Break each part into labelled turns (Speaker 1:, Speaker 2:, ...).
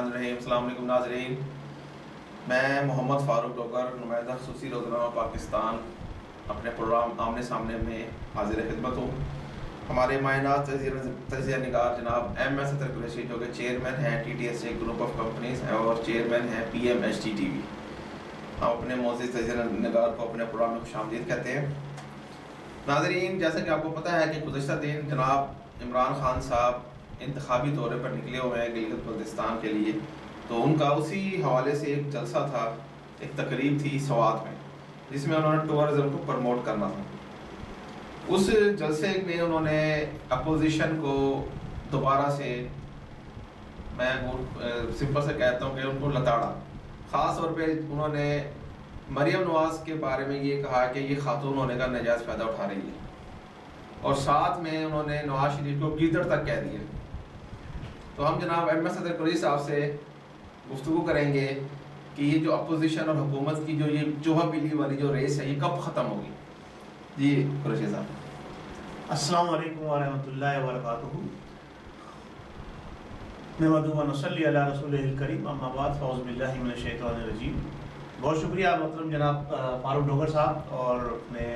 Speaker 1: الرحمن الرحیم۔ السلام علیکم ناظرین، میں محمد فاروق ڈوگر، نمائندہ خصوصی روزنامہ پاکستان، اپنے پروگرام آمنے سامنے میں حاضر خدمت ہوں۔ ہمارے مائنات تجزیہ نگار جناب ایم ایس اطہر قریشی جو کہ چیئرمین ہیں T T S A group of companies اور چیئرمین ہیں P M H T T V, ہم اپنے معزز تجزیہ نگار کو اپنے پروگرام میں خوش آمدید کہتے ہیں۔ ناظرین، جیسا کہ آپ کو پتہ ہے کہ گزشتہ دن جناب عمران خان صاحب انتخابی دورے پر نکلے ہوئے ہیں گلگت بلتستان کے لیے، تو ان کا اسی حوالے سے ایک جلسہ تھا، ایک تقریب تھی سوات میں، جس میں انہوں نے ٹورزم کو پروموٹ کرنا تھا۔ اس جلسے میں انہوں نے اپوزیشن کو دوبارہ سے، میں سمپل سے کہتا ہوں کہ ان کو لتاڑا۔ خاص طور پہ انہوں نے مریم نواز کے بارے میں یہ کہا کہ یہ خاتون ہونے کا ناجائز فائدہ اٹھا رہی ہے، اور ساتھ میں انہوں نے نواز شریف کو گیدڑ تک کہہ دیا۔ تو ہم جناب ایم ایس اطہر قریشی صاحب سے گفتگو کریں گے کہ یہ جو اپوزیشن اور حکومت کی جو یہ چوہا بلی والی جو ریس ہے یہ کب ختم ہوگی؟ جی قریشی صاحب۔
Speaker 2: السلام علیکم ورحمۃ اللہ وبرکاتہ۔ نحمدہ و نصلی علی رسولہ الکریم، اما بعد، فاعوذ باللہ من الشیطان الرجیم۔ بہت شکریہ محترم جناب فاروق ڈوگر صاحب، اور میں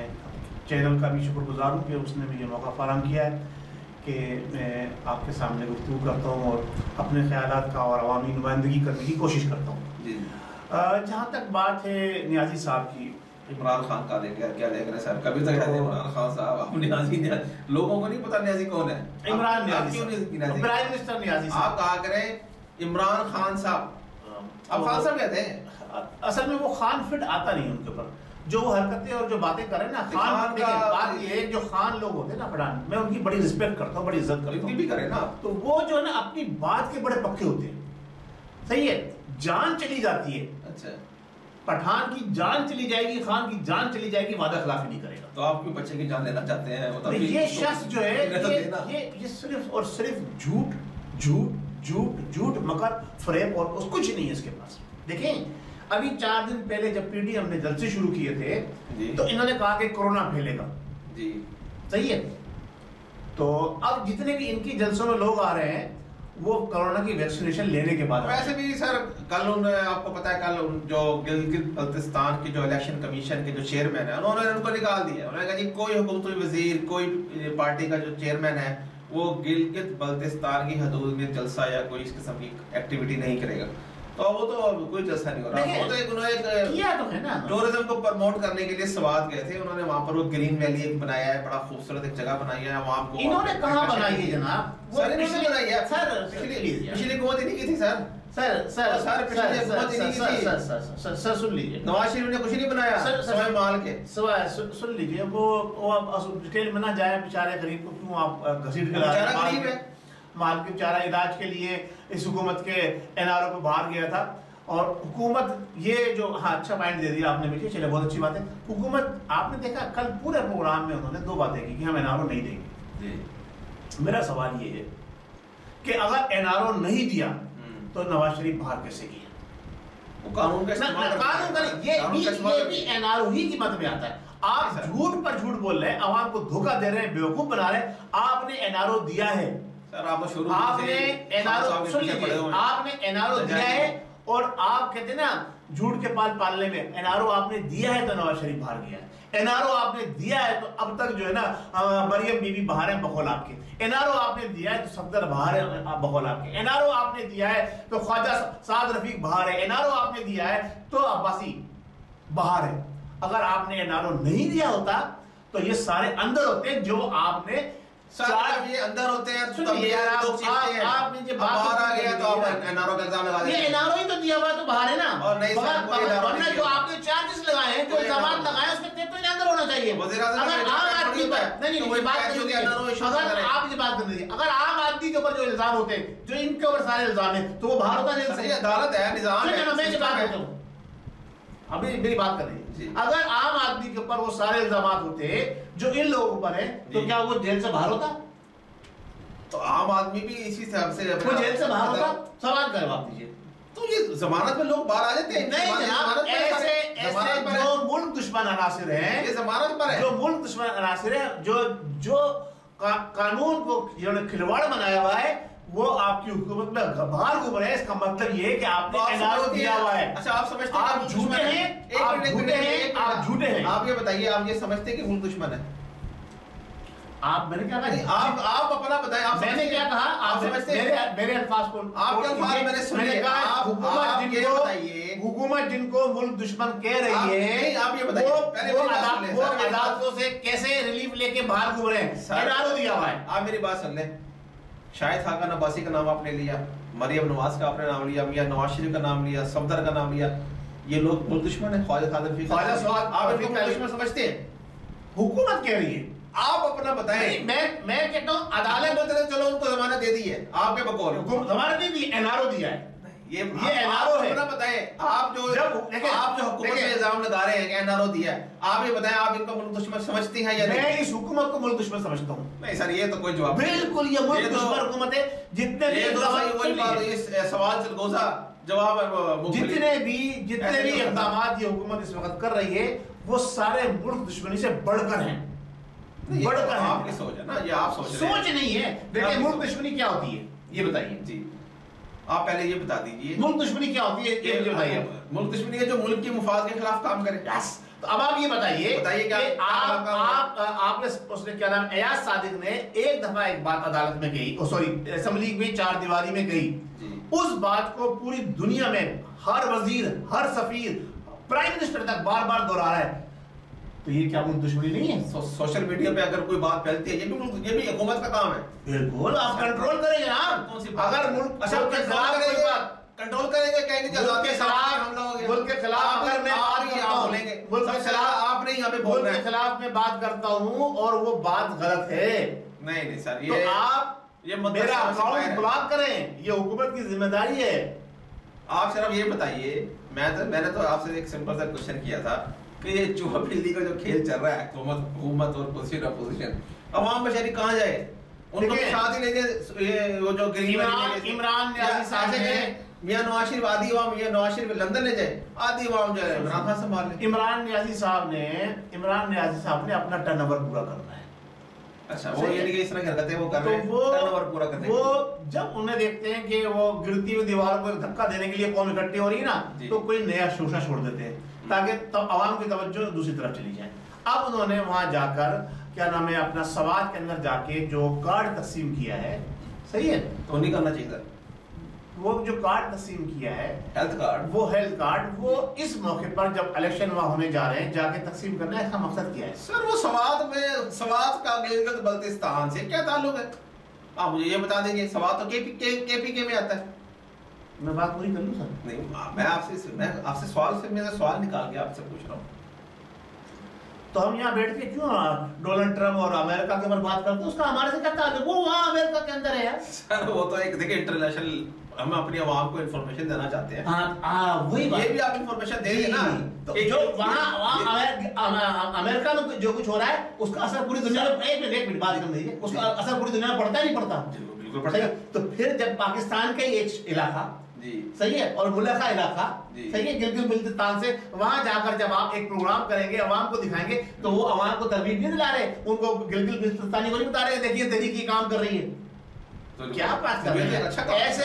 Speaker 2: چینل کا بھی شکر گزار ہوں کہ اس نے مجھے موقع فراہم کیا ہے کہ میں آپ کے سامنے گفتگو کرتا ہوں اور اپنے خیالات کا اور عوامی نمائندگی کرنے کی کوشش کرتا ہوں۔ جہاں تک بات ہے نیازی صاحب کی،
Speaker 1: عمران خان کا کیا دیکھ رہے ہیں صاحب؟ کبھی تک کہتے ہیں عمران خان صاحب، آپ نیازی لوگوں کو نہیں پتا نیازی کون ہے۔
Speaker 2: عمران نیازی صاحب، پرائم منسٹر نیازی صاحب،
Speaker 1: آپ کہا کریں عمران خان صاحب، آپ خان صاحب کہتے ہیں۔
Speaker 2: اصل میں وہ خان فٹ آتا نہیں ان کے اوپر، جو وہ حرکتیں اور جو باتیں کریں نا خان کا، بات یہ ہے جو خان لوگ ہوتے ہیں نا پٹھان، میں ان کی بڑی رسپیکٹ کرتا ہوں، بڑی عزت کرتا ہوں،
Speaker 1: بھی کریں نا،
Speaker 2: تو وہ جو ہے نا اپنی بات کے بڑے پکے ہوتے ہیں۔ صحیح ہے، جان چلی جاتی ہے، اچھا پٹھان کی جان چلی جائے گی، خان کی جان چلی جائے گی، وعدہ خلافی نہیں کرے گا۔
Speaker 1: تو آپ کیوں بچے کی جان لینا چاہتے ہیں؟
Speaker 2: یہ شخص جو ہے یہ صرف اور صرف جھوٹ جھوٹ جھوٹ جھوٹ مکر فریب اور کچھ نہیں ہے اس کے پاس۔ دیکھیں ابھی 4 دن پہلے جب پی ڈی ایم نے جلسے شروع کیے تھے تو انہوں نے کہا کہ کورونا پھیلے گا، جی صحیح ہے، تو اب جتنے بھی ان کی جلسوں میں لوگ آ رہے ہیں وہ کورونا کی ویکسینیشن لینے کے بعد۔
Speaker 1: ویسے بھی سر کل آپ کو پتا ہے کل جو گلگت بلتستان کی جو الیکشن کمیشن کے جو چیئرمین ہیں انہوں نے ان کو نکال دیا، انہوں نے کہا جی کوئی حکومتی وزیر، کوئی پارٹی کا جو چیئرمین ہے وہ گلگت بلتستان کی حدود میں جلسہ یا کوئی اس قسم کی ایکٹیویٹی نہیں کرے گا۔ تو وہ تو کوئی جلسہ نہیں ہو رہا، وہ تو ایک ٹورزم کو پروموٹ کرنے کے لیے سوات گئے تھے، انہوں نے وہاں پر وہ گرین ویلی ایک بنایا ہے، بڑا خوبصورت ایک جگہ بنائی ہے عوام کو۔
Speaker 2: انہوں نے کہاں بنائی ہے جناب؟
Speaker 1: سر انہوں نے بنائی ہے، پچھلی حکومت ہی نہیں کی تھی سر،
Speaker 2: سر سن لیجیے،
Speaker 1: نواز شریف نے کچھ نہیں بنایا سوائے مال کے،
Speaker 2: سن لیجیے، وہ ڈیٹیل میں نہ جائے، بیچارے غریب کو کیوں آپ گھسیٹ کے لا رہے ہیں؟ غریب ہے، مال کے بیچارہ علاج کے لیے اس حکومت کے این آر او کو باہر گیا تھا، اور حکومت یہ جو، ہاں اچھا پوائنٹ دے دیا آپ نے مجھے، چلے بہت اچھی بات ہے۔ حکومت آپ نے دیکھا کل پورے پروگرام میں انہوں نے 2 باتیں کی کہ ہم این آر او نہیں دیں گے۔ میرا سوال یہ ہے کہ اگر این آر او نہیں دیا تو نواز شریف باہر کیسے کیا؟
Speaker 1: وہ قانون کا
Speaker 2: یہ بھی این آر او ہی کی مد میں آتا ہے۔ آپ جھوٹ پر جھوٹ بول رہے ہیں، عوام کو دھوکہ دے رہے ہیں، بیوقوف بنا رہے ہیں۔ آپ نے این آر او دیا ہے، آپ نے این آر او دیا ہے، اور آپ کہتے ہیں نا جھوٹ کے پال پالنے میں، این آر او آپ نے دیا ہے تو نواز شریف باہر گیا ہے۔ این آر او آپ نے دیا ہے تو اب تک جو ہے نا مریم بی بی باہر ہیں بقول آپ کے، این آر او آپ نے دیا ہے تو صفدر باہر ہے بقول آپ کے، این آر او آپ نے دیا ہے تو خواجہ سعد رفیق باہر ہے، این آر او آپ نے دیا ہے تو عباسی باہر ہے۔ اگر آپ نے این آر او نہیں دیا ہوتا تو یہ سارے اندر ہوتے جو آپ نے
Speaker 1: یہ اندر ہوتے ہیں،
Speaker 2: آپ نے جو باہر آ گیا تو آپ این آر او کا الزام لگا دیا۔ یہ این آر او ہی تو دیا ہوا ہے تو باہر ہے نا، ورنہ جو آپ نے چارجز لگائے ہیں، جو الزامات لگائے ہیں، اس میں تو اندر ہونا چاہیے۔ اگر عام آدمی پر، نہیں اگر آپ یہ بات کر رہی ہے، اگر عام آدمی کے اوپر جو الزام ہوتے ہیں، جو ان کے اوپر سارے الزام ہیں، تو وہ باہر ہوتا ہے۔
Speaker 1: عدالت ہے، نظام ہے،
Speaker 2: میں یہ بات کرتا ہوں، ابھی میری بات کر رہی ہے۔ اگر عام آدمی کے اوپر وہ سارے الزامات ہوتے جو ان لوگوں پر ہیں تو کیا وہ جیل سے باہر ہوتا؟
Speaker 1: تو عام آدمی بھی اسی حساب سے
Speaker 2: وہ جیل سے باہر ہوتا؟ سوال کا جواب دیجیے۔
Speaker 1: تو یہ ضمانت میں لوگ باہر آ جاتے ہیں؟
Speaker 2: نہیں جناب، ایسے جو ملک دشمن عناصر ہیں،
Speaker 1: یہ ضمانت پر ہے،
Speaker 2: جو ملک دشمن عناصر ہیں، جو قانون کو جنہوں نے کھلواڑ بنایا ہوا ہے، وہ آپ کی حکومت میں باہر گھوم رہے ہیں، اس کا مطلب یہ ہے کہ آپ نے NRO دیا ہوا ہے.
Speaker 1: اچھا آپ سمجھتے ہیں
Speaker 2: آپ جھوٹے ہیں، آپ جھوٹے ہیں، آپ جھوٹے ہیں.
Speaker 1: آپ یہ بتائیے، آپ یہ سمجھتے ہیں کہ ملک دشمن ہے؟
Speaker 2: آپ میں نے کیا کہا؟
Speaker 1: آپ اپنا بتائیں. آپ
Speaker 2: میں نے کیا کہا؟ آپ سمجھتے ہیں میرے الفاظ کو؟
Speaker 1: آپ کے الفاظ میں نے سنے.
Speaker 2: حکومت جن کو ملک دشمن کہہ رہی ہے
Speaker 1: آپ یہ بتائیے
Speaker 2: وہ عدالتوں سے کیسے ریلیف لے کے باہر گھوم رہے ہیں؟ NRO دیا ہوا ہے.
Speaker 1: آپ میری بات سن لیں. شاہد خاقان عباسی کا نام آپ نے لیا، مریم نواز کا آپ نے نام لیا، میاں نواز شریف کا نام لیا، صفدر کا نام لیا. یہ لوگ ملک دشمن ہیں. خواجہ خادر فیقی، آپ ان کو ملک دشمن سمجھتے ہیں؟
Speaker 2: حکومت کہہ رہی ہے.
Speaker 1: آپ اپنا بتائیں.
Speaker 2: میں کہتا ہوں عدالت
Speaker 1: بولتے ہیں چلو ان کو ضمانت دے دی ہے، آپ کے بقول
Speaker 2: ضمانت نہیں دی، NRO دیا ہے.
Speaker 1: یہ NRO ہے. اپنا بتائیں. آپ جو حکومت میں الزام لگا رہے ہیں کہ NRO دیا ہے، آپ یہ بتائیں آپ ان کو ملک دشمن سمجھتے ہیں یا نہیں؟
Speaker 2: میں اس حکومت کو ملک دشمن سمجھتا ہوں.
Speaker 1: نہیں سر، یہ تو کوئی جواب
Speaker 2: بالکل یہ ملک دشمن حکومت ہے. جتنے
Speaker 1: سوال چلگوزا جواب،
Speaker 2: جتنے بھی اقدامات یہ حکومت اس وقت کر رہی ہے وہ سارے ملک دشمنی سے بڑھ کر ہیں. بڑھ کر
Speaker 1: آپ کی سوچ ہے نا، یہ آپ سوچ رہے ہیں.
Speaker 2: سوچ نہیں ہے. دیکھیں ملک دشمنی کیا ہوتی ہے یہ بتائیے.
Speaker 1: جی آپ پہلے یہ بتا دیجئے
Speaker 2: ملک دشمنی کیا ہوتی ہے یہ بتائیے.
Speaker 1: ملک دشمنی ہے جو ملک کے مفاد کے خلاف کام کرے.
Speaker 2: تو اب آپ یہ بتائیے
Speaker 1: کہ
Speaker 2: آپ نے اس نے کیا نام ایاز صادق نے ایک دفعہ ایک بات عدالت میں کہی، سوری اسمبلی میں چار دیواری میں کہی. اس بات کو پوری دنیا میں ہر وزیر، ہر سفیر، پرائم منسٹر تک بار بار دہرا رہا ہے. تو یہ کیا ملک دشمنی نہیں ہے؟
Speaker 1: سوشل میڈیا پہ اگر کوئی بات پھیلتی ہے یہ بھی حکومت کا کام ہے.
Speaker 2: بالکل آپ کنٹرول کریں جناب. اگر ملک کے خلاف کوئی بات
Speaker 1: کنٹرول کریں گے، کہیں گے
Speaker 2: ملک کے خلاف اگر میں بات کرتا ہوں، ملک کے خلاف
Speaker 1: آپ نہیں یہاں پہ بول رہے ہیں،
Speaker 2: ملک کے خلاف میں بات کرتا ہوں اور وہ بات غلط ہے،
Speaker 1: نہیں سر،
Speaker 2: تو آپ میرا اکاؤنٹ بلاک کریں. یہ حکومت کی ذمہ داری ہے.
Speaker 1: آپ صرف یہ بتائیے، میں نے تو آپ سے ایک سمپل سا کوشچن کیا تھا کہ یہ چوہا بلی کا جو کھیل چل رہا ہے حکومت اور پوزیشن اپوزیشن، عوام بشری کہاں جائے؟ ان کو ساتھ ہی لے کے وہ جو
Speaker 2: عمران نیازی صاحب نے
Speaker 1: میاں نواز شریف آدھی عوام، میاں نواز شریف لندن لے جائے، آدھی عوام جو ہے عمران خان سنبھال لے.
Speaker 2: عمران نیازی صاحب نے اپنا ٹرن اوور پورا کرنا ہے.
Speaker 1: اچھا وہ یعنی کہ اس طرح کی حرکتیں وہ کر رہے ہیں ٹرن اوور پورا کرنے کے لیے.
Speaker 2: وہ جب انہیں دیکھتے ہیں کہ وہ گرتی ہوئی دیوار کو دھکا دینے کے لیے قوم اکٹھی ہو رہی ہے نا، تو کوئی نیا شوشہ چھوڑ دیتے ہیں تاکہ عوام کی توجہ دوسری طرف چلی جائے. اب انہوں نے وہاں جا کر کیا نام ہے اپنا سوات کے اندر جا کے جو کارڈ تقسیم کیا ہے، صحیح ہے
Speaker 1: تو نہیں کرنا چاہیے تھا.
Speaker 2: وہ جو کارڈ تقسیم کیا ہے
Speaker 1: ہیلتھ کارڈ،
Speaker 2: وہ اس موقع پر جب الیکشن وہاں ہونے جا رہے ہیں جا کے تقسیم کرنا ہے. اس کا مقصد کیا ہے
Speaker 1: سر؟ وہ سوات کا گلگت بلتستان سے کیا تعلق ہے؟ آپ مجھے یہ بتا دیں گے. سوات تو کے پی کے میں آتا ہے.
Speaker 2: میں بات پوری کر لوں سر؟
Speaker 1: نہیں، میں آپ سے سوال نکال کے آپ سے پوچھ رہا ہوں.
Speaker 2: تو ہم یہاں بیٹھ کے کیوں ڈونلڈ ٹرمپ اور امریکہ کے اوپر بات کرتے ہیں؟ اس کا ہمارے سے کیا تعلق؟ وہ وہاں امریکہ کے اندر ہے.
Speaker 1: سر وہ تو ایک دیکھیں انٹرنیشنل، ہم اپنی عوام کو انفارمیشن دینا چاہتے ہیں.
Speaker 2: وہی
Speaker 1: یہ بھی آپ انفارمیشن دیں گے نا.
Speaker 2: جو وہاں امریکہ میں جو کچھ ہو رہا ہے اس کا اثر پوری دنیا میں، ایک منٹ بات کرنے دیجیے، اس کا اثر پوری دنیا میں پڑتا ہے نہیں پڑتا؟
Speaker 1: بالکل پڑتا ہے.
Speaker 2: تو پھر جب پاکستان کا ایک علاقہ صحیح ہے اور ملحقہ علاقہ صحیح ہے گلگت بلتستان سے وہاں جا کر جب آپ ایک پروگرام کریں گے، عوام کو دکھائیں گے، تو وہ عوام کو ترغیب نہیں دلا رہے، ان کو گلگت بلتستانی کو نہیں بتا رہے دیکھیے تحریک یہ کام کر رہی ہے. کیا بات کر رہے ہیں؟ ایسے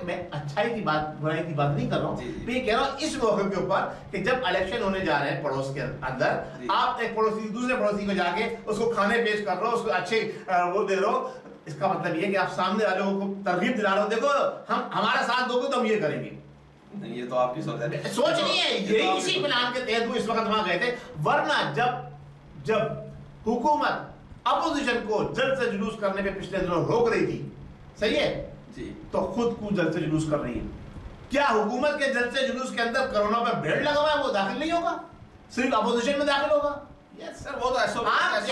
Speaker 2: میں اچھائی کی بات، برائی کی بات نہیں کر رہا ہوں. میں یہ کہہ رہا ہوں اس موقع کے اوپر کہ جب الیکشن ہونے جا رہے ہیں پڑوس کے اندر، آپ ایک پڑوسی دوسرے پڑوسی کو جا کے اس کو کھانے پیش کر رہے ہو، اس کو اچھے وہ دے رہے ہو، اس کا مطلب یہ کہ آپ سامنے والوں کو ترغیب دلا رہے ہو، دیکھو ہم ہمارا ساتھ دو گے تو ہم یہ کریں گے.
Speaker 1: نہیں، یہ تو آپ کی سوچ ہے.
Speaker 2: سوچ نہیں ہے، یہی اسی پلان کے تحت وہ اس وقت وہاں گئے تھے. ورنہ جب حکومت اپوزیشن کو جلد سے جلوس کرنے پہ پچھلے دنوں روک رہی تھی، صحیح ہے
Speaker 1: جی، تو
Speaker 2: خود کو جلد سے جلوس کر رہی ہے. کیا حکومت کے جلد سے جلوس کے اندر کرونا پہ بھیڑ لگا ہوا ہے وہ داخل نہیں ہوگا، صرف اپوزیشن میں داخل ہوگا؟
Speaker 1: سر وہ تو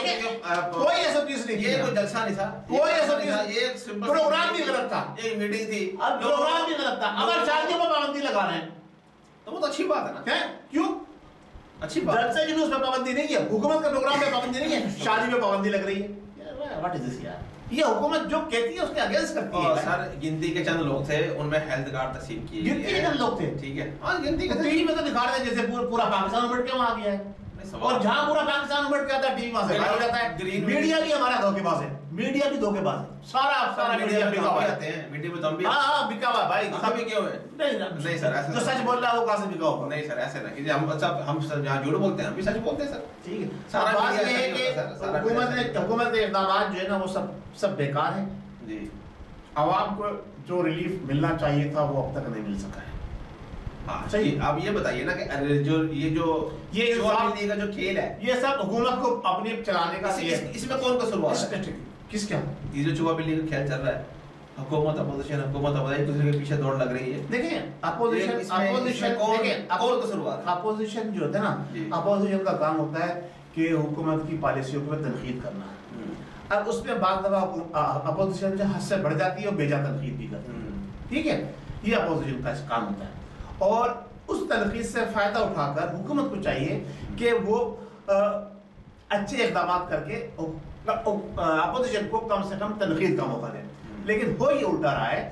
Speaker 2: کوئی ایسا چیز نہیں،
Speaker 1: یہ کوئی جلسہ نہیں تھا،
Speaker 2: کوئی ایسا چیز، یہ پروگرام بھی غلط تھا،
Speaker 1: ایک میٹنگ تھی،
Speaker 2: پروگرام بھی غلط تھا. اگر شادیوں پر پابندی لگا رہے ہیں
Speaker 1: تو وہ تو اچھی بات ہے نا.
Speaker 2: کیوں
Speaker 1: اچھی بات؟
Speaker 2: جلسے جلوس پہ پابندی نہیں ہے، حکومت کا پروگرام پہ پابندی نہیں ہے، شادی پہ پابندی لگ رہی ہے. واٹ از دس یار؟ یہ حکومت جو کہتی ہے اس کے اگینسٹ کرتی ہے.
Speaker 1: سر گنتی کے چند لوگ تھے، ان میں ہیلتھ کارڈ تقسیم کیے گئے.
Speaker 2: گنتی کے چند لوگ تھے،
Speaker 1: ٹھیک ہے، ہاں گنتی کے
Speaker 2: ٹی وی میں تو دکھا رہے ہیں جیسے پورا پاکستان امٹ کے وہاں گیا ہے، اور جہاں پورا پاکستان امٹ کے آتا ہے ٹی وی وہاں سے غائب ہو جاتا ہے. میڈیا بھی ہمارا دھوکے باز ہے، میڈیا بھی دھوکے باز ہے، سارا میڈیا بکا ہوا ہے،
Speaker 1: میڈیا میں تو ہم بھی
Speaker 2: ہاں بکا ہوا ہے بھائی،
Speaker 1: ہم بھی کیوں ہے؟
Speaker 2: نہیں سر، جو سچ بول رہا ہے وہ کہاں سے بکا ہوگا؟
Speaker 1: نہیں سر ایسے نہ کیجیے، ہم جہاں جھوٹ بولتے ہیں ہم بھی سچ بولتے ہیں سر،
Speaker 2: ٹھیک ہے۔ بات یہ ہے کہ حکومت کے اقدامات جو ہے نا وہ سب بیکار ہیں جی، عوام کو جو ریلیف ملنا چاہیے تھا وہ اب تک نہیں مل سکا ہے۔
Speaker 1: صحیح، اب یہ بتائیے نا کہ یہ جو کھیل ہے یہ
Speaker 2: سب حکومت کو اپنی چلانے کا،
Speaker 1: اس میں کون قصوروار ہے؟
Speaker 2: کس کیا
Speaker 1: یہ جو چوہا بلی کا کھیل چل رہا ہے، حکومت اپوزیشن ایک دوسرے کے پیچھے دوڑ لگ رہی ہے۔
Speaker 2: دیکھیں اپوزیشن جو ہوتا ہے نا، اپوزیشن کا کام ہوتا ہے کہ حکومت کی پالیسیوں پر تنقید کرنا، اور اس میں بعض دفعہ اپوزیشن جو حد سے بڑھ جاتی ہے وہ بیجا تنقید بھی کرتی ہے، ٹھیک ہے، یہ اپوزیشن کا کام ہوتا ہے۔ اور اس تنقید سے فائدہ اٹھا کر حکومت کو چاہیے کہ وہ اچھے اقدامات کر کے اپوزیشن کو کم سے کم تنقید کا موقع دے، لیکن ہو یہ الٹا رہا ہے،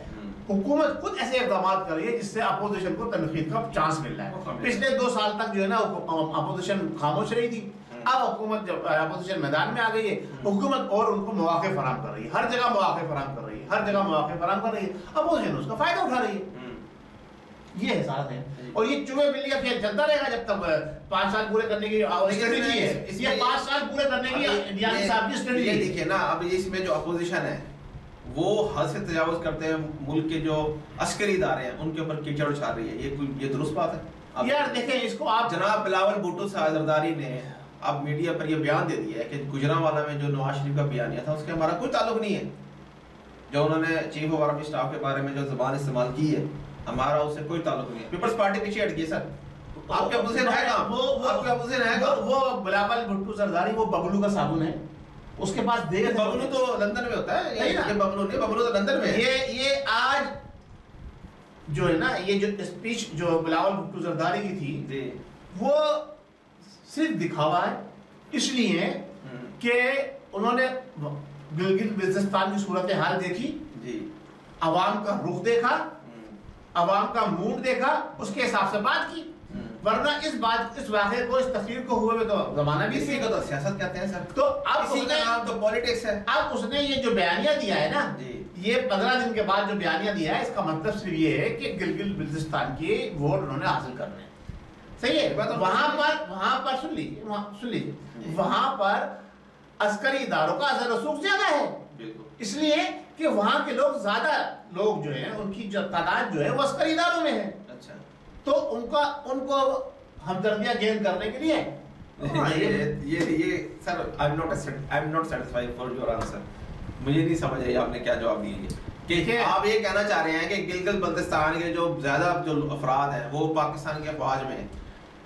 Speaker 2: حکومت خود ایسے اقدامات کر رہی ہے جس سے اپوزیشن کو تنقید کا چانس مل رہا ہے۔ پچھلے 2 سال تک جو ہے نا اپوزیشن خاموش رہی تھی، اب حکومت جب اپوزیشن میدان میں آ گئی ہے، حکومت اور ان کو مواقع فراہم کر رہی ہے، ہر جگہ مواقع فراہم کر رہی ہے، ہر جگہ مواقع فراہم کر رہی ہے، اپوزیشن اس کا فائدہ اٹھا رہی ہے۔ یہ حساب ہے، اور یہ چوہے بلی کا کھیل چلتا رہے گا جب تک 5 سال پورے کرنے کی اسٹریٹجی ہے، یہ 5 سال پورے کرنے کی ڈیانی صاحب کی اسٹریٹجی ہے۔
Speaker 1: دیکھیے نا، اب اس میں جو اپوزیشن ہے وہ حد سے تجاوز کرتے ہیں، ملک کے جو عسکری ادارے ہیں ان کے اوپر کیچڑ اچھال رہی ہے، یہ درست بات ہے؟
Speaker 2: یار دیکھیں اس کو آپ،
Speaker 1: جناب بلاول بھٹو زرداری نے اب میڈیا پر یہ بیان دے دیا ہے کہ گجرانوالہ میں جو نواز شریف کا بیانیہ تھا اس کے ہمارا کوئی تعلق نہیں ہے، جو انہوں نے چیف آف آرمی اسٹاف کے بارے میں جو زبان استعمال کی ہے ہمارا اس سے کوئی تعلق نہیں ہے۔ پیپلز پارٹی پیچھے ہٹ گئی سر، آپ کے اپوزیشن ہے گا، آپ کے اپوزیشن ہے گا،
Speaker 2: وہ بلاول بھٹو زرداری وہ ببلو کا صابن ہے، اس کے پاس دیر
Speaker 1: ببلو تو لندن میں ہوتا ہے، یہ ببلو نہیں، ببلو تو لندن میں ہے۔
Speaker 2: یہ آج جو ہے نا یہ جو اسپیچ جو بلاول بھٹو زرداری کی تھی وہ صرف دکھاوا ہے، اس لیے کہ انہوں نے گلگت بلتستان کی صورتحال دیکھی، عوام کا رخ دیکھا، عوام کا موڈ دیکھا، اس کے حساب سے بات کی، ورنہ اس واقعے کو، اس تقریر کو ہوئے میں تو زمانہ بھی
Speaker 1: اسی کو تو سیاست کہتے ہیں سر،
Speaker 2: تو اب
Speaker 1: اسی کا نام تو پولیٹکس ہے۔
Speaker 2: اب اس نے یہ جو بیانیہ دیا ہے نا، یہ 15 دن کے بعد جو بیانیہ دیا ہے، اس کا مطلب صرف یہ ہے کہ گلگت بلتستان کی ووٹ انہوں نے حاصل کرنے ہیں، صحیح ہے۔ وہاں پر سن لیجیے وہاں پر عسکری اداروں کا اثر رسوخ زیادہ ہے، اس لیے کہ وہاں کے لوگ زیادہ لوگ جو ہیں ان کی جو تعداد جو ہے وہ عسکری اداروں میں ہے، تو ان کو ہمدردیاں گین کرنے کے لیے
Speaker 1: یہ سر I am not satisfied for your answer، مجھے نہیں سمجھ آئی آپ نے کیا جواب دیا کہ آپ یہ کہنا چاہ رہے ہیں کہ گلگت بلتستان کے جو زیادہ جو افراد ہیں وہ پاکستان کے فوج میں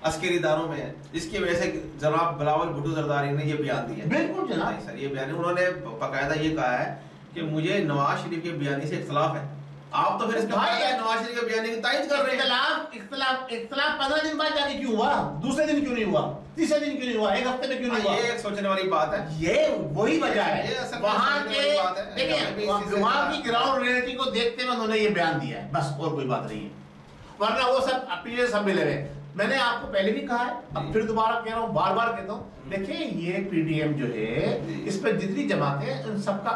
Speaker 1: عسکری اداروں میں ہے، جس کی وجہ سے جناب بلاول بھٹو زرداری نے یہ بیان دیا۔
Speaker 2: بالکل جناب
Speaker 1: سر، یہ بیان انہوں نے باقاعدہ یہ کہا ہے کہ مجھے نواز شریف کے بیانی سے اختلاف ہے، آپ تو پھر اس کے بعد نواز شریف کے بیانی کی تائید کر رہے ہیں۔
Speaker 2: اختلاف 15 دن بعد جا کے کیوں ہوا؟ دوسرے دن کیوں نہیں ہوا؟ تیسرے دن کیوں نہیں ہوا؟ ایک ہفتے میں کیوں نہیں ہوا؟
Speaker 1: یہ ایک سوچنے والی بات ہے،
Speaker 2: یہ وہی وجہ ہے، وہاں کی گراؤنڈ ریئلٹی کو دیکھتے ہوئے انہوں نے یہ بیان دیا ہے، بس اور کوئی بات نہیں ہے، ورنہ وہ سب پیچھے سب ملے ہوئے۔ میں نے آپ کو پہلے بھی کہا ہے، اب پھر دوبارہ کہہ رہا ہوں، بار بار کہتا ہوں، دیکھیں یہ پی ڈی ایم جو ہے اس پہ جتنی جماعتیں ان سب کا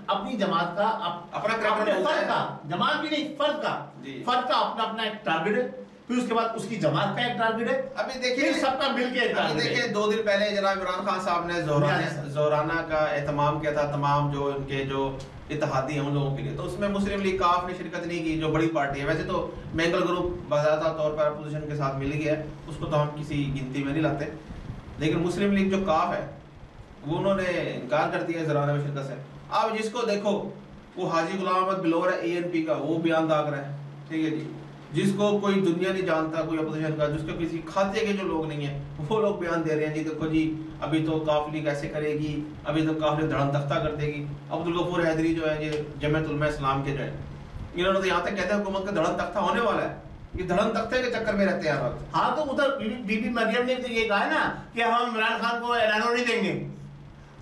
Speaker 2: اپنی جماعت کا فرد کا، جماعت بھی نہیں فرد کا اپنا ایک ٹارگٹ ہے، پھر اس کے بعد اس کی جماعت کا ایک ٹارگٹ ہے،
Speaker 1: ابھی دیکھیں
Speaker 2: سب کا مل کے ایک ٹارگٹ ہے۔
Speaker 1: دیکھیں 2 دن پہلے جناب عمران خان صاحب نے زورانہ کا اہتمام کیا تھا تمام جو ان کے جو اتحادی ہیں ان لوگوں کے لیے، تو اس میں مسلم لیگ کاف نے شرکت نہیں کی، جو بڑی پارٹی ہے، ویسے تو مینگل گروپ باضابطہ طور پر اپوزیشن کے ساتھ مل گیا ہے، اس کو تو ہم کسی گنتی میں نہیں لاتے، لیکن مسلم لیگ جو کاف ہے وہ انہوں نے انکار کر دیا زورانہ میں شرکت سے۔ اب جس کو دیکھو وہ حاجی غلام احمد بلور ہے ANP کا، وہ بیان داغ رہا ہے، ٹھیک ہے جی، جس کو کوئی دنیا نہیں جانتا، کوئی اپوزیشن کا، جس کو کسی کھاتے کے جو لوگ نہیں ہیں وہ لوگ بیان دے رہے ہیں، جی دیکھو جی ابھی تو کاف لیگ ایسے کرے گی، ابھی تو کاف لیگ دھڑم تختہ کر دے گی۔ عبدالغفور حیدری جو ہے یہ جمعیت علماء اسلام کے جو ہے، انہوں نے تو یہاں تک کہتے ہیں حکومت کا دھڑم تختہ ہونے والا ہے، یہ دھڑم تختے کے چکر میں رہتے ہیں ہر وقت۔
Speaker 2: ہاں تو ادھر بی بی مریم نے یہ کہا ہے نا کہ ہم عمران خان کو اعلان نہیں دیں گے،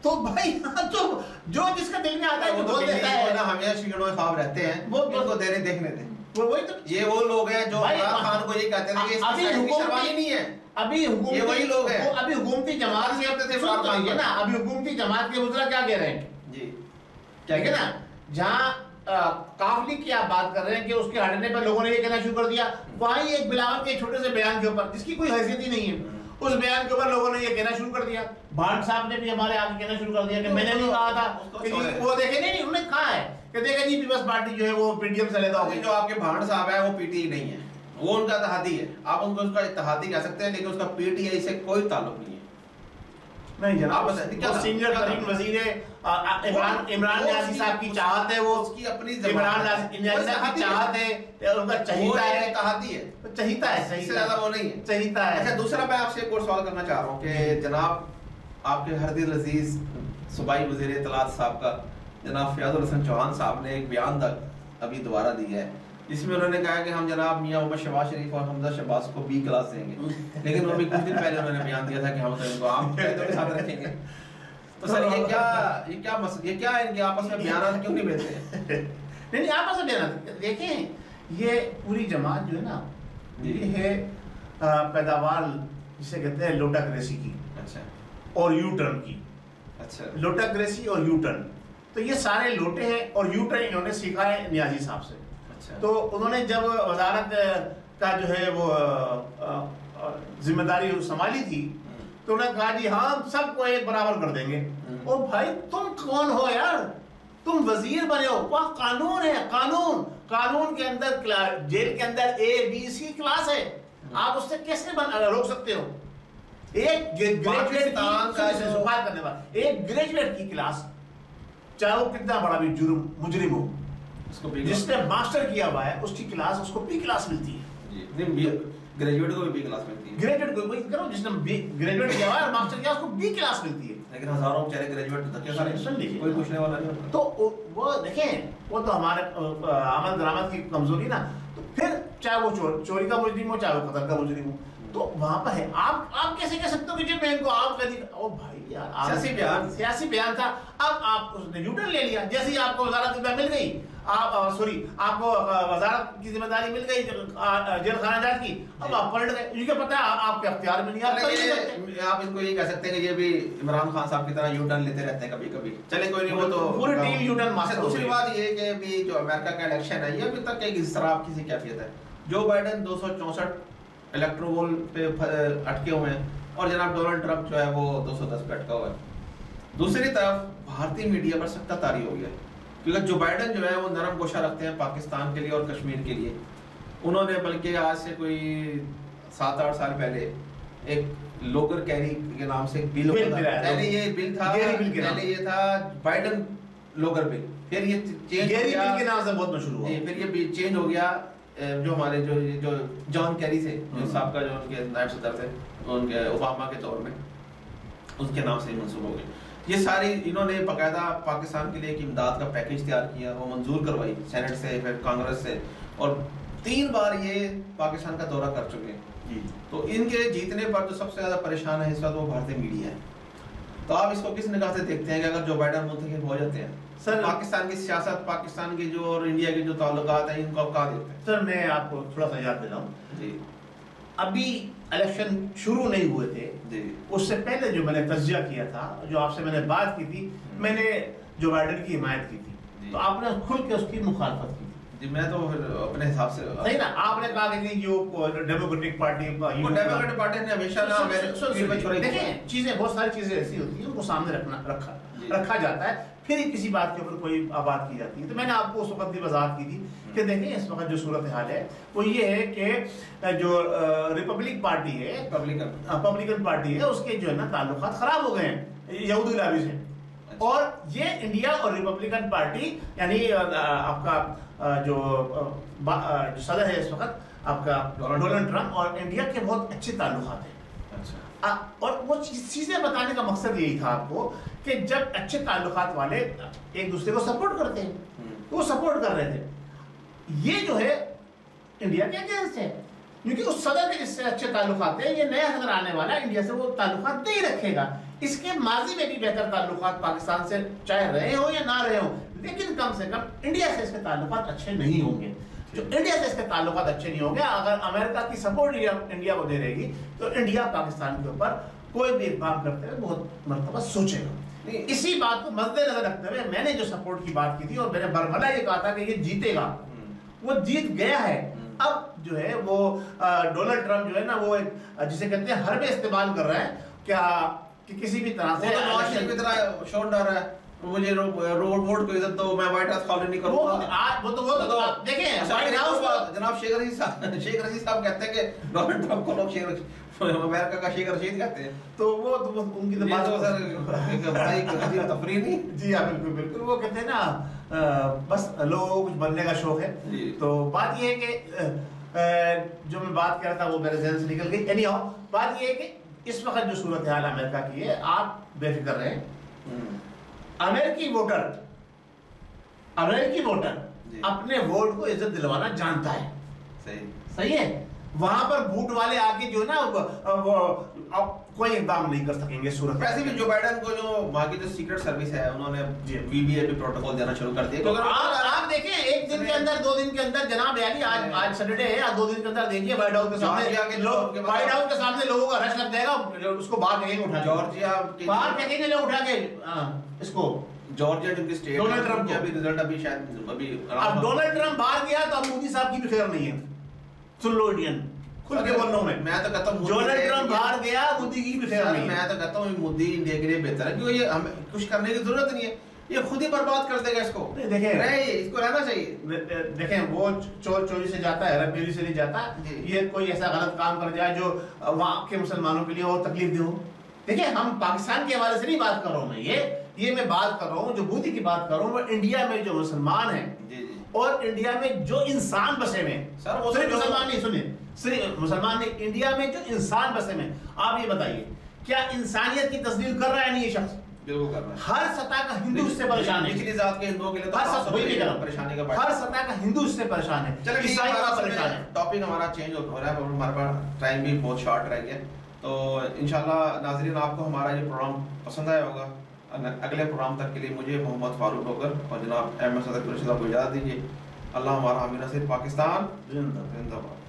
Speaker 2: تو بھائی تو جو جس کا دل میں آتا ہے وہ بول دیتا ہے،
Speaker 1: ہمیشہ شیڑوں میں خواب رہتے ہیں، وہ ان کو دینے دیکھنے دیں،
Speaker 2: وہی تو
Speaker 1: یہ وہ لوگ ہیں جو عمران خان کو یہ کہتے ہیں کہ اس کی شرمانی نہیں ہے،
Speaker 2: ابھی
Speaker 1: یہ وہی لوگ ہیں،
Speaker 2: ابھی حکومتی جماعت کے نا، ابھی حکومتی جماعت کے وزراء کیا کہہ رہے ہیں
Speaker 1: جی
Speaker 2: ٹھیک ہے نا, جہاں قافلی کی آپ بات کر رہے ہیں کہ اس کے ہٹنے پر لوگوں نے یہ کہنا شروع کر دیا, وہاں ایک بلاول کے چھوٹے سے بیان کے اوپر جس کی کوئی حیثیت ہی نہیں ہے, اس بیان کے اوپر لوگوں نے یہ کہنا شروع کر دیا. بھانڈ صاحب نے بھی ہمارے آگے کہنا شروع کر دیا کہ میں نے نہیں کہا تھا کہ وہ دیکھیں, نہیں انہوں نے کہا ہے کہ دیکھیں جی پیپلز پارٹی جو ہے وہ پی ٹی ایم سے علیحدہ ہو گئی.
Speaker 1: جو آپ کے بھانڈ صاحب ہے وہ پی ٹی آئی نہیں ہے, وہ ان کا اتحادی ہے, آپ ان کو اس کا اتحادی کہہ سکتے ہیں, لیکن اس کا پی ٹی آئی سے کوئی تعلق نہیں ہے.
Speaker 2: نہیں جناب, وہ سینئر ترین وزیر عمران نیازی صاحب کی چاہت ہے, وہ اس کی اپنی عمران نیازی صاحب کی چاہت ہے, ان کا چہیتا ہے,
Speaker 1: اتحادی ہے,
Speaker 2: چہیتا ہے,
Speaker 1: اس سے زیادہ وہ نہیں ہے,
Speaker 2: چہیتا ہے.
Speaker 1: اچھا دوسرا میں آپ سے ایک اور سوال کرنا چاہ رہا ہوں کہ جناب آپ کے ہر دل عزیز صوبائی وزیر اطلاعات صاحب کا جناب فیاض الحسن چوہان صاحب نے ایک بیان تک ابھی دوبارہ دیا ہے, جس میں انہوں نے کہا کہ ہم جناب میاں محمد شہباز شریف اور حمزہ شہباز کو بی کلاس دیں گے, لیکن وہ بھی کچھ دن پہلے انہوں نے بیان دیا تھا کہ ہم ان کو عام قیدوں کے ساتھ رکھیں گے. تو سر یہ کیا ان کے آپس میں بیانات کیوں نہیں ملتے ہیں؟
Speaker 2: نہیں آپس میں بیانات دیکھیں, یہ پوری جماعت جو ہے نا یہ ہے پیداوار جسے کہتے ہیں لوٹاکریسی کی,
Speaker 1: اچھا,
Speaker 2: اور یو ٹرن کی.
Speaker 1: اچھا,
Speaker 2: لوٹاکریسی اور یو ٹرن, تو یہ سارے لوٹے ہیں, اور یو ٹرن انہوں نے سیکھا ہے نیازی صاحب سے. تو انہوں نے جب وزارت کا جو ہے وہ ذمہ داری سنبھالی تھی تو انہوں نے کہا جی ہم سب کو ایک برابر کر دیں گے. او بھائی تم کون ہو یار, تم وزیر بنے ہو, وہاں قانون ہے, قانون کے اندر جیل کے اندر اے بی سی کلاس ہے, آپ اس سے کیسے روک سکتے ہو؟ ایک گریجویٹ کرنے والا, ایک گریجویٹ کی کلاس, چاہے وہ کتنا بڑا بھی مجرم ہو, جس نے ماسٹر کیا ہوا ہے اس کی کلاس اس کو بی کلاس ملتی ہے.
Speaker 1: گریجویٹ کو بھی بی کلاس ملتی ہے,
Speaker 2: گریجویٹ کو وہی کرو جس نے گریجویٹ کیا ہوا ہے اور ماسٹر کیا اس کو بی کلاس ملتی ہے.
Speaker 1: لیکن ہزاروں بیچارے گریجویٹ تک کیا کریں, کوئی پوچھنے والا نہیں.
Speaker 2: تو وہ دیکھیں وہ تو ہمارے آمد درآمد کی کمزوری نا, تو پھر چاہے وہ چوری کا مجرم ہو چاہے وہ قتل کا مجرم ہو, تو وہاں پر ہے. آپ کیسے کہہ سکتے ہو کہ جی میں ان کو آپ کہہ دی, او بھائی یار سیاسی بیان تھا, اب آپ اس نے یوٹرن لے لیا. جیسے ہی آپ کو وزارت مل گئی, آپ کو وزارت کی ذمہ داری مل گئی جیل خانہ جات کی, اب آپ پلٹ گئے. یہ کیا پتا ہے آپ کے اختیار میں نہیں,
Speaker 1: آپ ان کو یہ کہہ سکتے ہیں کہ یہ بھی عمران خان صاحب کی طرح یو ٹرن لیتے رہتے ہیں کبھی کبھی, چلے کوئی نہیں, وہ تو
Speaker 2: پوری ٹیم یو ٹرن ماسٹر.
Speaker 1: دوسری بات یہ کہ بھی جو امریکہ کا الیکشن ہے یہ ابھی تک ایک اضطراب کی سی کیفیت ہے. جو بائیڈن 264 الیکٹرول پہ اٹکے ہوئے ہیں, اور جناب ڈونلڈ ٹرمپ جو ہے وہ 210 پہ اٹکا ہوا ہے. دوسری طرف بھارتی میڈیا پر سکتہ طاری ہو گیا, کیونکہ جو بائیڈن جو ہے وہ نرم گوشہ رکھتے ہیں پاکستان کے لیے اور کشمیر کے لیے. انہوں نے بلکہ آج سے کوئی 7-8 سال پہلے ایک لوگر کیری کے نام سے ایک بل, پہلے یہ بل تھا, پہلے یہ تھا بائیڈن لوگر بل, پھر یہ چینج
Speaker 2: گیری بل کے نام سے بہت مشہور ہوا,
Speaker 1: پھر یہ چینج ہو گیا جو ہمارے جو جان کیری تھے, جو صاحب کا جو ان کے نائب صدر تھے ان کے اوباما کے دور میں, اس کے نام سے منسوب ہو گئے. یہ ساری انہوں نے باقاعدہ پاکستان کے لیے ایک امداد کا پیکیج تیار کیا, وہ منظور کروائی سینٹ سے, پھر کانگریس سے, اور 3 بار یہ پاکستان کا دورہ کر چکے ہیں. تو ان کے جیتنے پر جو سب سے زیادہ پریشان ہے اس وقت وہ بھارتی میڈیا ہے. تو آپ اس کو کس نگاہ سے دیکھتے ہیں کہ اگر جو بائیڈن منتخب ہو جاتے ہیں, سر پاکستان کی سیاست, پاکستان کی جو اور انڈیا کے جو تعلقات ہیں, ان کو آپ کہاں دیکھتے ہیں؟
Speaker 2: سر میں آپ کو تھوڑا سا یاد دلاؤں, جی ابھی الیکشن شروع نہیں ہوئے تھے, اس سے پہلے جو میں نے تجزیہ کیا تھا, جو آپ سے میں نے بات کی تھی, میں نے جو بائیڈن کی حمایت کی تھی, تو آپ نے کھل کے اس کی مخالفت کی تھی.
Speaker 1: جی میں تو اپنے حساب سے
Speaker 2: صحیح نا, آپ نے کہا کہ جو ڈیموکریٹک پارٹی
Speaker 1: نے ہمیشہ
Speaker 2: دیکھیں چیزیں, بہت ساری چیزیں ایسی ہوتی ہیں ان کو سامنے رکھا جاتا ہے, پھر ہی کسی بات کے اوپر کوئی بات کی جاتی ہے. تو میں نے آپ کو اس وقت بھی وضاحت کی تھی کہ دیکھیں اس وقت جو صورتحال ہے وہ یہ ہے کہ جو ریپبلک پارٹی ہے, پبلکن پارٹی ہے, اس کے جو ہے نا تعلقات خراب ہو گئے ہیں یہودی لابی سے. اور یہ انڈیا اور ریپبلکن پارٹی یعنی آپ کا جو صدر ہے اس وقت آپ کا ڈونلڈ ٹرمپ, اور انڈیا کے بہت اچھے تعلقات ہیں. اور وہ چیزیں بتانے کا مقصد یہی تھا آپ کو کہ جب اچھے تعلقات والے ایک دوسرے کو سپورٹ کرتے ہیں, وہ سپورٹ کر رہے تھے. یہ جو ہے انڈیا کے اگینسٹ ہے, کیونکہ اس صدر کے جس سے اچھے تعلقات ہیں, یہ نیا صدر آنے والا انڈیا سے وہ تعلقات نہیں رکھے گا. اس کے ماضی میں بھی بہتر تعلقات پاکستان سے چاہے رہے ہوں یا نہ رہے ہوں, لیکن کم سے کم انڈیا سے اس کے تعلقات اچھے نہیں ہوں گے. جو انڈیا سے اس کے تعلقات اچھے نہیں ہوں گے, اگر امریکہ کی سپورٹ انڈیا کو دے رہے گی تو انڈیا پاکستان کے اوپر کوئی بھی اقدام کرتے ہوئے بہت مرتبہ سوچے گا. اسی بات کو مد نظر رکھتے ہوئے میں نے جو سپورٹ کی بات کی تھی اور میں نے برملا یہ کہا تھا کہ یہ جیتے گا، وہ جیت گیا ہے۔ اب جو ہے وہ ڈونلڈ ٹرمپ جو ہے نا وہ جسے کہتے ہیں حربے استعمال کر رہا ہے کیا کہ کسی بھی طرح سے
Speaker 1: نواز شریف کی طرح شور ڈال رہا ہے مجھے ووٹ کو عزت دو، میں وائٹ ہاؤس کھولے نہیں کروں گا۔
Speaker 2: وہ دیکھیں وائٹ ہاؤس
Speaker 1: جناب شیخ رشید صاحب کہتے ہیں کہ ڈونلڈ ٹرمپ کو لوگ امریکہ کا شیخ رشید کہتے ہیں،
Speaker 2: تو وہ ان کی
Speaker 1: بات تو سر ایک تفریح نہیں۔
Speaker 2: جی ہاں بالکل بالکل، وہ کہتے ہیں نا بس لوگوں کو کچھ بننے کا شوق ہے۔ تو بات یہ ہے کہ جو میں بات کر رہا تھا وہ میرے ذہن سے نکل گئی۔ اینی ہاؤ بات یہ ہے کہ اس وقت جو صورتحال امریکہ کی ہے آپ بے فکر رہیں، امریکی ووٹر اپنے ووٹ کو عزت دلوانا جانتا ہے، صحیح ہے۔ وہاں پر بوٹ والے آگے جو نا کوئی اقدام نہیں کر سکیں گے صورت۔
Speaker 1: ویسے بھی جو بائیڈن کو جو وہاں کی جو سیکرٹ سروس ہے انہوں نے وی بی اے پی پروٹوکول دینا شروع کر دیا۔
Speaker 2: آپ دیکھیں ایک دن کے اندر 2 دن کے اندر جناب علی آج سیٹرڈے ہے، 2 دن کے اندر دیکھیے وائٹ ہاؤس کے سامنے لوگوں کا رش لگ جائے گا، اس کو باہر کہیں اٹھا
Speaker 1: جارجیا
Speaker 2: باہر کہیں لوگ اٹھا کے اس کو
Speaker 1: جارجیا جو کی سٹیٹ
Speaker 2: ڈونلڈ ٹرمپ
Speaker 1: کا بھی رزلٹ ابھی شاید ابھی
Speaker 2: اب ڈونلڈ ٹرمپ باہر گیا تو اب مودی صاحب کی بھی خیر نہیں ہے۔ سن لو انڈین کھل کے بول رہا ہوں میں تو کہتا ہوں ڈونلڈ ٹرمپ باہر گیا مودی کی بھی خیر نہیں ہے۔
Speaker 1: میں تو کہتا ہوں مودی انڈیا کے لیے بہتر ہے کیونکہ یہ ہمیں کچھ کرنے کی ضرورت نہیں ہے، یہ خود ہی برباد کر دے گا اس کو۔
Speaker 2: دیکھیں
Speaker 1: اس کو رہنا چاہیے،
Speaker 2: دیکھیں وہ چور چوری سے جاتا ہے، رب بیری سے نہیں جاتا۔ یہ کوئی ایسا غلط کام کر جائے جو وہاں کے مسلمانوں کے لیے اور تکلیف دہ ہو۔ دیکھیں ہم پاکستان کے حوالے سے نہیں بات کر رہا ہوں میں، یہ میں بات کر رہا ہوں جو مودی کی بات کر رہا ہوں وہ انڈیا میں جو مسلمان ہیں اور انڈیا میں جو انسان بسے میں، صرف مسلمان نہیں، سنیں صرف مسلمان نہیں، انڈیا میں جو انسان بسے میں، آپ یہ بتائیے کیا انسانیت کی تسلیل کر رہا ہے نہیں یہ شخص؟
Speaker 1: بالکل کر رہا ہے۔
Speaker 2: ہر سطح کا ہندو اس سے پریشان ہے،
Speaker 1: نچلی ذات کے ہندوؤں کے لیے
Speaker 2: پریشانی کا ہر سطح کا ہندو اس سے پریشان ہے، عیسائی کا پریشان ہے۔
Speaker 1: ٹاپک ہمارا چینج ہو رہا ہے اور ہمارے پاس ٹائم بھی بہت شارٹ رہ گیا، تو انشاءاللہ ناظرین آپ کو ہمارا یہ پروگرام پسند آیا ہوگا۔ اگلے پروگرام تک کے لیے مجھے محمد فاروق ٹوکر اور جناب احمد صدر قریشی صاحب کو اجازت دیجیے۔ اللہ ہمارا حامی ناصر، پاکستان زندہ باد۔